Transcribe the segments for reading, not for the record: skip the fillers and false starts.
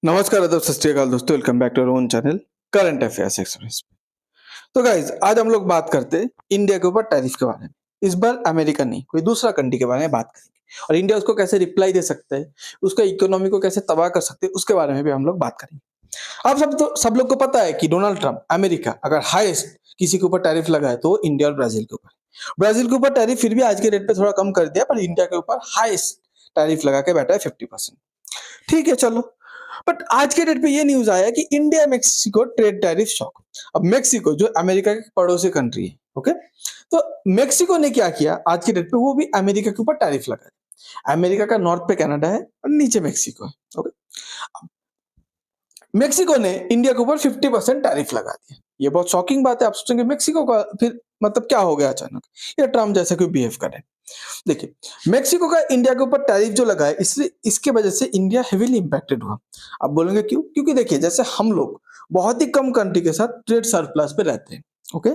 नमस्कार आदाब सत श्री अकाल दोस्तों, welcome back to our own channel current affairs express. तो गाइज आज हम लोग बात करते हैं इंडिया के ऊपर टैरिफ के बारे में। इस बार अमेरिका नहीं, कोई दूसरा कंट्री के बारे में बात करेंगे और इंडिया उसको कैसे रिप्लाई दे सकता है, उसका इकोनॉमी को कैसे तबाह कर सकते हैं, उसके बारे में भी हम लोग बात करेंगे। आप सब लोग को पता है कि डोनाल्ड ट्रंप अमेरिका अगर हाईएस्ट किसी के ऊपर टैरिफ लगाए तो इंडिया और ब्राजील के ऊपर। ब्राजील के ऊपर टैरिफ फिर भी आज के रेट पे थोड़ा कम कर दिया, पर इंडिया के ऊपर हाईएस्ट टैरिफ लगा के बैठा है 50%। ठीक है चलो, बट आज के डेट पे ये न्यूज आया कि India Mexico trade tariff shock. अब मेक्सिको जो अमेरिका के पड़ोसी कंट्री है, ओके, तो मेक्सिको ने क्या किया आज के डेट पे, वो भी अमेरिका के ऊपर टैरिफ लगाया। अमेरिका का नॉर्थ पे कनाडा है और नीचे मेक्सिको है, ओके। मेक्सिको ने इंडिया के ऊपर 50% टैरिफ लगा दिया। ये बहुत शॉकिंग बात है। आप सोचेंगे मेक्सिको का फिर मतलब क्या हो गया अचानक, या ट्रम्प जैसा कोई बिहेव करे। देखिए, मेक्सिको का इंडिया के ऊपर टैरिफ जो लगा है, इसलिए इसके वजह से इंडिया हेवीली इंपैक्टेड हुआ। आप बोलेंगे क्यों? क्योंकि देखिए, जैसे हम लोग बहुत ही कम कंट्री के साथ ट्रेड सरप्लस पे रहते हैं, ओके।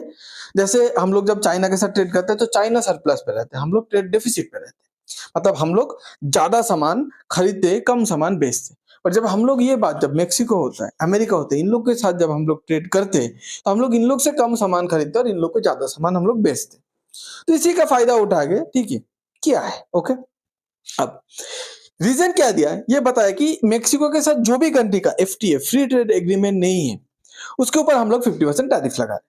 जैसे हम लोग जब चाइना के साथ ट्रेड करते हैं तो चाइना सरप्लस पे रहते हैं, हम लोग ट्रेड डेफिसिट पे रहते हैं। मतलब हम लोग ज्यादा सामान खरीदते, कम सामान बेचते। पर जब हम लोग ये बात, जब मेक्सिको होता है, अमेरिका होता है, इन लोग के साथ जब हम लोग ट्रेड करते हैं तो हम लोग इन लोग से कम सामान खरीदते हैं और इन लोग को ज्यादा सामान हम लोग बेचते हैं। तो इसी का फायदा उठा के, ठीक है, किया है, ओके। अब रीजन क्या दिया है, ये बताया कि मेक्सिको के साथ जो भी कंट्री का एफटीए फ्री ट्रेड एग्रीमेंट नहीं है, उसके ऊपर हम लोग 50% टैरिफ लगा रहे हैं।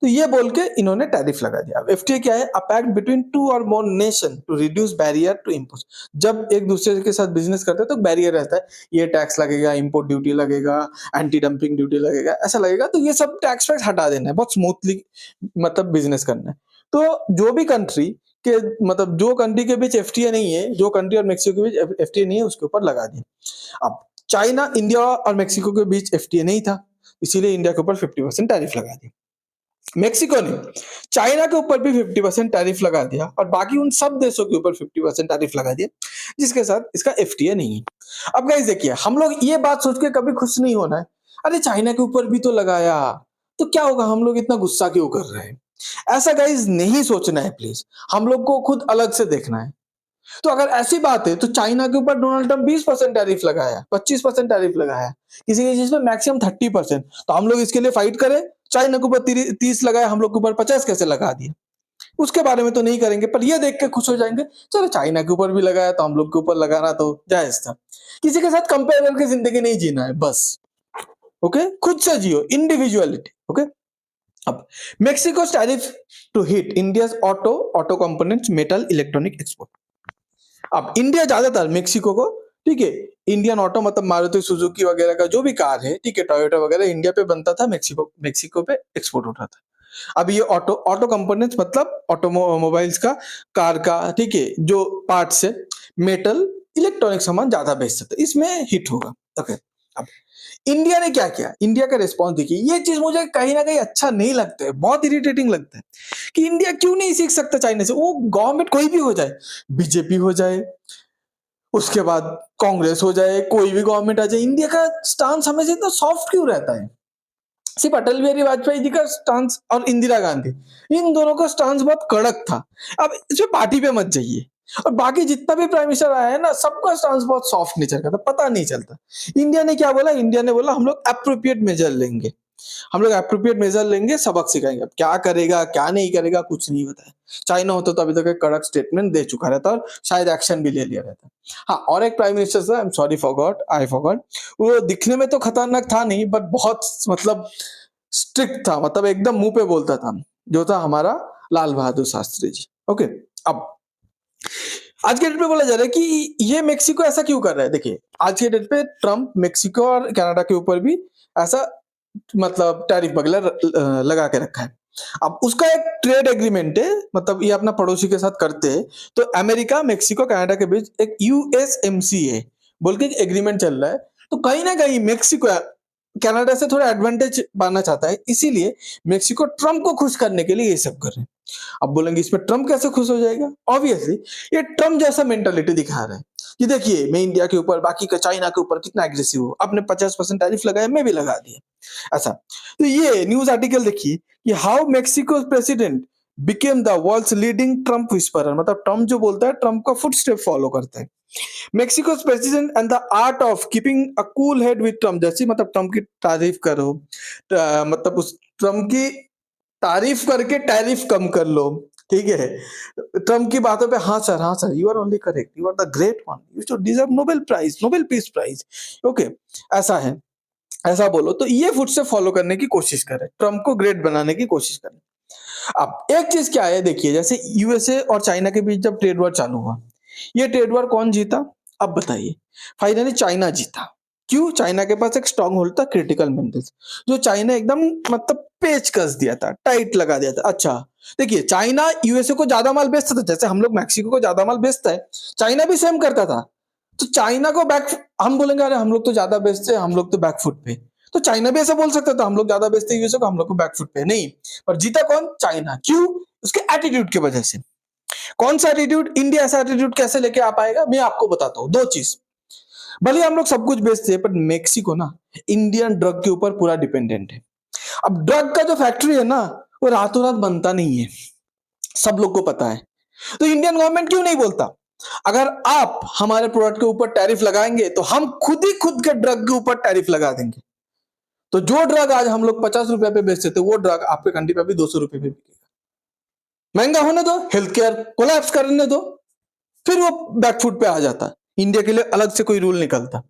तो ये बोल के इन्होंने टैरिफ लगा दिया। अब एफटीए क्या है? अ पैक्ट बिटवीन टू और more nation to reduce barrier to import. जब एक दूसरे के साथ बिजनेस करते हैं तो बैरियर रहता है, ये टैक्स लगेगा, इंपोर्ट ड्यूटी लगेगा, एंटी डंपिंग ड्यूटी लगेगा, ऐसा लगेगा। तो ये सब टैक्स वैक्स हटा देना है, बहुत स्मूथली मतलब बिजनेस करना है। तो जो भी कंट्री के मतलब जो कंट्री के बीच एफटीए नहीं है, जो कंट्री और मेक्सिको के बीच एफटीए नहीं है, उसके ऊपर लगा दिया। अब चाइना, इंडिया और मेक्सिको के बीच एफटीए नहीं था, इसीलिए इंडिया के ऊपर 50% टैरिफ लगा दिया। मेक्सिको ने चाइना के ऊपर भी 50% टैरिफ लगा दिया और बाकी उन सब देशों के ऊपर 50% टैरिफ लगा दिया जिसके साथ इसका एफटीए नहीं है। अब गाइस देखिए, हम लोग ये बात सोच के कभी खुश नहीं होना है, अरे चाइना के ऊपर भी तो लगाया, तो क्या होगा, हम लोग इतना गुस्सा क्यों कर रहे हैं? ऐसा गाइस नहीं सोचना है प्लीज। हम लोग को खुद अलग से देखना है। तो अगर ऐसी बात है तो चाइना के ऊपर डोनाल्ड ट्रंप 20% टैरिफ लगाया, 25% टैरिफ लगाया, किसी किसी चीज में मैक्सिमम 30%। तो हम लोग इसके लिए फाइट करें, चाइना के ऊपर 30 लगाया, हम लोग के ऊपर 50 कैसे लगा दिए? उसके बारे में तो नहीं करेंगे, पर ये देख के खुश हो जाएंगे, चलो चाइना के ऊपर भी लगाया तो हम लोग के ऊपर लगाना तो जायज था। किसी के साथ कंपेयर करके जिंदगी नहीं जीना है बस, ओके। खुद से जियो, इंडिविजुअलिटी, ओके। अब Mexico tariff to hit India's auto components, metal, electronic export. अब इंडिया ज्यादातर मेक्सिको को, ठीक है, इंडियन ऑटो मतलब मारुति सुजुकी वगैरह का जो भी कार है, ठीक है, टोयोटा वगैरह इंडिया पे बनता था, मेक्सिको पे एक्सपोर्ट होता था। अब ये ऑटो ऑटो कंपोनेंट्स मतलब ऑटोमोबाइल्स का, कार का, ठीक है, जो पार्ट्स है, मेटल, इलेक्ट्रॉनिक सामान ज्यादा बेचते थे, इसमें हिट होगा, ओके। अब इंडिया ने क्या किया? इंडिया का रिस्पॉन्स देखिए, ये चीज मुझे कहीं ना कहीं अच्छा नहीं लगता है, बहुत इरिटेटिंग लगता है कि इंडिया क्यों नहीं सीख सकता चाइना से। वो गवर्नमेंट कोई भी हो जाए, बीजेपी हो जाए, उसके बाद कांग्रेस हो जाए, कोई भी गवर्नमेंट आ जाए, इंडिया का स्टांस हमेशा इतना सॉफ्ट क्यों रहता है? सिर्फ अटल बिहारी वाजपेयी जी का स्टांस और इंदिरा गांधी, इन दोनों का स्टांस बहुत कड़क था। अब इसमें पार्टी पे मत जाइए। और बाकी जितना भी प्राइम मिनिस्टर आया है ना, सबका स्टांस बहुत सॉफ्ट नेचर का था, पता नहीं चलता। इंडिया ने क्या बोला? इंडिया ने बोला हम लोग अप्रोप्रिएट मेजर लेंगे, हम लोग अप्रोप्रिएट मेजर लेंगे, सबक सिखाएंगे। अब क्या करेगा क्या नहीं करेगा कुछ नहीं बताया। चाइना होता तो अभी तक एक कड़क स्टेटमेंट दे चुका रहता और शायद एक्शन भी ले लिया रहता। हाँ, और एक प्राइम मिनिस्टर था, I am sorry forgot, I forgot. वो दिखने में तो खतरनाक था नहीं, बट बहुत मतलब स्ट्रिक्ट था, मतलब एकदम मुंह पे बोलता था, जो था हमारा लाल बहादुर शास्त्री जी, ओके। अब आज के डेट पे बोला जा रहा है कि ये मेक्सिको ऐसा क्यों कर रहा है। देखिए, आज के डेट पे ट्रम्प मेक्सिको और कनाडा के ऊपर भी ऐसा मतलब टैरिफ वगैरह लगा के रखा है। अब उसका एक ट्रेड एग्रीमेंट है, मतलब ये अपना पड़ोसी के साथ करते हैं। तो अमेरिका, मेक्सिको, कनाडा के बीच एक यूएसएमसीए बोल के एग्रीमेंट चल रहा है। तो कहीं ना कहीं मेक्सिको कनाडा से थोड़ा एडवांटेज पाना चाहता है, इसीलिए मेक्सिको ट्रम्प को खुश करने के लिए ये सब कर रहे हैं। अब बोलेंगे इसमें ट्रम्प कैसे खुश हो जाएगा? ऑब्वियसली ये ट्रम्प जैसा मेंटालिटी दिखा रहा है कि देखिए, मैं इंडिया के ऊपर, बाकी का चाइना के ऊपर कितना एग्रेसिव हो, आपने 50% टैरिफ लगाया, मैं भी लगा दिया, ऐसा। तो ये न्यूज आर्टिकल देखिए कि how Mexico president became the world's leading Trump whisperer, मतलब ट्रम्प जो बोलता है ट्रम्प का फुटस्टेप फॉलो करता है। मेक्सिको's president and the art of keeping a cool head with Trump, जैसे मतलब ट्रम्प की तारीफ करो, मतलब उस ट्रम्प की तारीफ करके टैरिफ कम कर लो, ठीक है। ट्रम्प की बातों पे हाँ sir, you are only correct, you are the great one, you should deserve Nobel peace prize, okay, ऐसा है, ऐसा बोलो। तो ये फुट से फॉलो करने की कोशिश करें, ट्रम्प को ग्रेट बनाने की कोशिश करें। अब एक चीज क्या है, देखिए, जैसे यूएसए और चाइना के बीच जब ट्रेड वॉर चालू हुआ, ये ट्रेड वॉर कौन जीता? अब बताइए। फाइनली चाइना जीता। क्यों? चाइना के पास एक स्ट्रॉन्ग होल्ड था, क्रिटिकल मिनरल्स, जो चाइना एकदम मतलब पेच कस दिया था, टाइट लगा दिया था। अच्छा, देखिए, चाइना यूएसए को ज्यादा माल बेचता था, जैसे हम लोग मैक्सिको को ज्यादा माल बेचता है, चाइना भी सेम करता था। तो चाइना को बैक, हम बोलेंगे अरे हम लोग तो ज्यादा बेचते हैं, हम लोग तो बैकफुट पे, तो चाइना भी ऐसा बोल सकता था, हम लोग ज्यादा बेचते हैं यूएसए को, हम लोग को बैकफुट पे। नहीं, पर जीता कौन? चाइना। क्यों? उसके एटीट्यूड की वजह से। कौन सा एटीट्यूड? इंडिया ऐसा एटीट्यूड कैसे लेके आ पाएगा? मैं आपको बताता हूं। दो चीज, भले हम लोग सब कुछ बेचते हैं, पर मेक्सिको ना इंडियन ड्रग के ऊपर पूरा डिपेंडेंट है। अब ड्रग का जो फैक्ट्री है ना, वो रातों रात बनता नहीं है, सब लोग को पता है। तो इंडियन गवर्नमेंट क्यों नहीं बोलता, अगर आप हमारे प्रोडक्ट के ऊपर टैरिफ लगाएंगे तो हम खुद ही खुद के ड्रग के ऊपर टैरिफ लगा देंगे। तो जो ड्रग आज हम लोग 50 रुपए पे बेचते थे, वो ड्रग आपके कंट्री पे अभी 200 रुपए पे बिकेगा। महंगा होने दो, हेल्थ केयर कोलैप्स करने दो, फिर वो बैकफुट पे आ जाता। इंडिया के लिए अलग से कोई रूल निकलता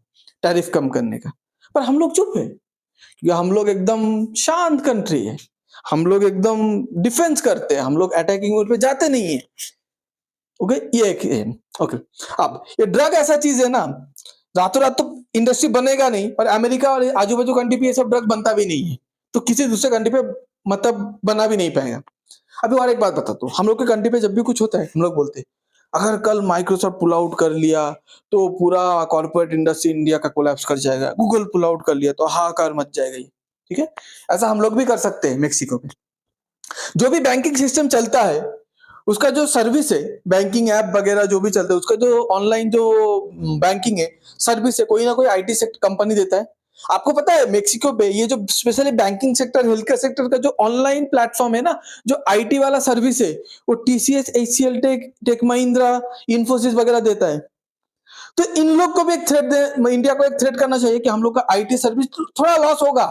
टैरिफ कम करने का, पर हम लोग चुप है, क्योंकि हम लोग एकदम शांत कंट्री है, हम लोग एकदम डिफेंस करते हैं, हम लोग अटैकिंग मोड पे जाते नहीं है। ओके, ये एक है। ओके, अब ये ड्रग ऐसा चीज है ना, रातों रात तो इंडस्ट्री बनेगा नहीं, और अमेरिका और आजू बाजू कंट्री पे ये सब ड्रग बनता भी नहीं है, तो किसी दूसरे कंट्री पे मतलब बना भी नहीं पाएगा। अभी और एक बात बताता हूँ, हम लोग के कंट्री पे जब भी कुछ होता है, हम लोग बोलते हैं अगर कल माइक्रोसॉफ्ट पुल आउट कर लिया तो पूरा कॉर्पोरेट इंडस्ट्री इंडिया का कोलैप्स कर जाएगा, गूगल पुल आउट कर लिया तो हाहाकार मच जाएगा ये, ठीक है। ऐसा हम लोग भी कर सकते हैं मेक्सिको में। जो भी बैंकिंग सिस्टम चलता है, उसका जो सर्विस है, बैंकिंग ऐप वगैरह जो भी चलता है, उसका जो ऑनलाइन जो बैंकिंग है, सर्विस है, कोई ना कोई आईटी सेक्टर कंपनी देता है। आपको पता है मेक्सिको पे ये जो specially banking sector, health care sector का जो ऑनलाइन प्लेटफॉर्म है ना, जो आईटी वाला सर्विस है, वो TCS, HCL tech, tech Mahindra, Infosys वगैरह देता है। तो इन लोग को भी एक थ्रेट दे, इंडिया को एक थ्रेट करना चाहिए कि हम लोग का आईटी सर्विस थोड़ा लॉस होगा,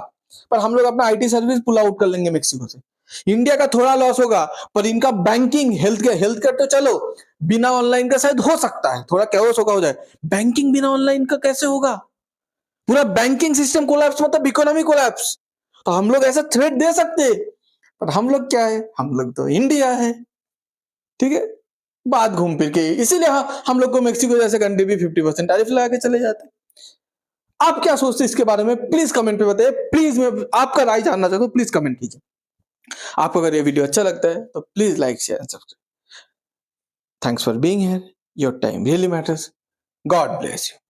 पर हम लोग अपना आईटी सर्विस पुल आउट कर लेंगे मेक्सिको से। इंडिया का थोड़ा लॉस होगा, पर इनका बैंकिंग, हेल्थ केयर तो चलो बिना ऑनलाइन का शायद हो सकता है, थोड़ा कैओस होगा, हो जाए। बैंकिंग बिना ऑनलाइन का कैसे होगा? पूरा बैंकिंग सिस्टम कोलैप्स मतलब इकोनॉमी कोलैप्स। तो हम लोग ऐसा थ्रेट दे सकते हैं, पर हम लोग क्या है, हम लोग तो इंडिया है, ठीक है। बात घूम फिर के, इसीलिए हम लोग को मेक्सिको जैसे कंट्री भी 50% टैरिफ लगा के चले जाते हैं। आप क्या सोचते हैं इसके बारे में? प्लीज कमेंट पे बताइए, प्लीज, मैं आपका राय जानना चाहता हूँ, प्लीज कमेंट कीजिए। आपको अगर ये वीडियो अच्छा लगता है तो please like, share and subscribe. Thanks for being here, your time really matters. God bless you.